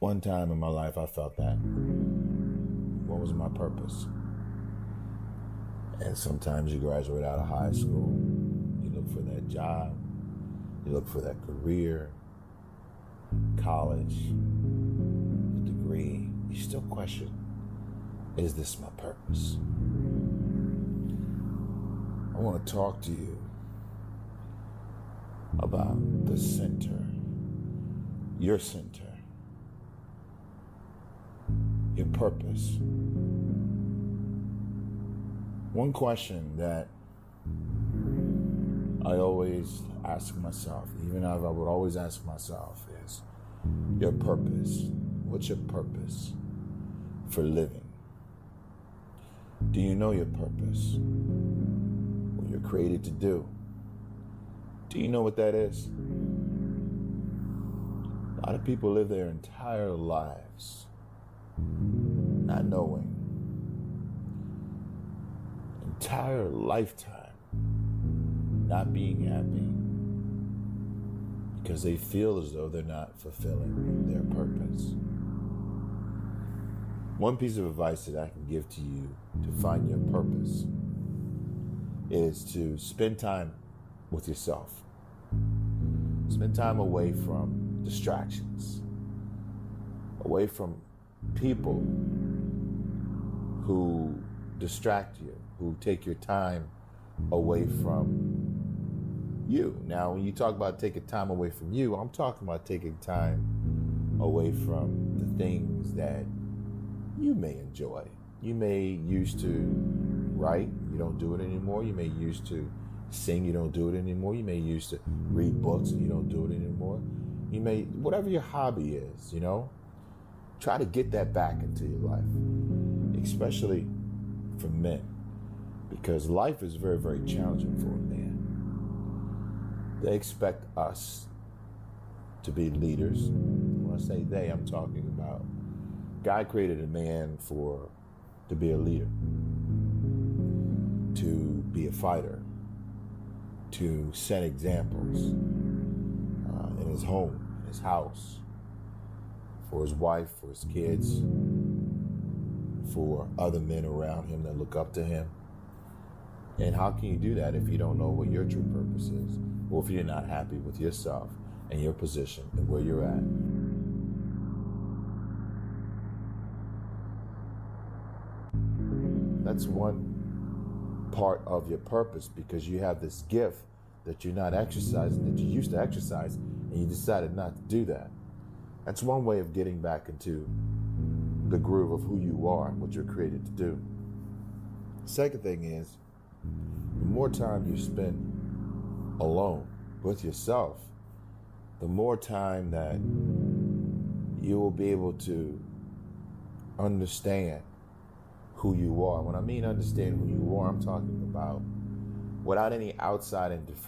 One time in my life, I felt that. What was my purpose? And sometimes you graduate out of high school, you look for that job, you look for that career, college, the degree. You still question, is this my purpose? I want to talk to you about the center, your center, your purpose. One question that I always ask myself, even I would always ask myself, is your purpose. What's your purpose for living? Do you know your purpose? What you're created to do? Do you know what that is? A lot of people live their entire lives not knowing. Entire lifetime not being happy because they feel as though they're not fulfilling their purpose. One piece of advice that I can give to you to find your purpose is to spend time with yourself. Spend time away from distractions, away from people who distract you, who take your time away from you. Now, when you talk about taking time away from you, I'm talking about taking time away from the things that you may enjoy. You may used to write, you don't do it anymore. You may used to sing, you don't do it anymore. You may used to read books and you don't do it anymore. You may, whatever your hobby is, try to get that back into your life, especially for men, because life is very, very challenging for a man. They expect us to be leaders. When I say they, I'm talking about God created a man to be a leader, to be a fighter, to set examples in his home, in his house, for his wife, for his kids, for other men around him that look up to him. And how can you do that if you don't know what your true purpose is, or if you're not happy with yourself and your position and where you're at? That's one part of your purpose, because you have this gift that you're not exercising, that you used to exercise, and you decided not to do that. That's one way of getting back into the groove of who you are and what you're created to do. Second thing is, the more time you spend alone with yourself, the more time that you will be able to understand who you are. When I mean understand who you are, I'm talking about without any outside interference.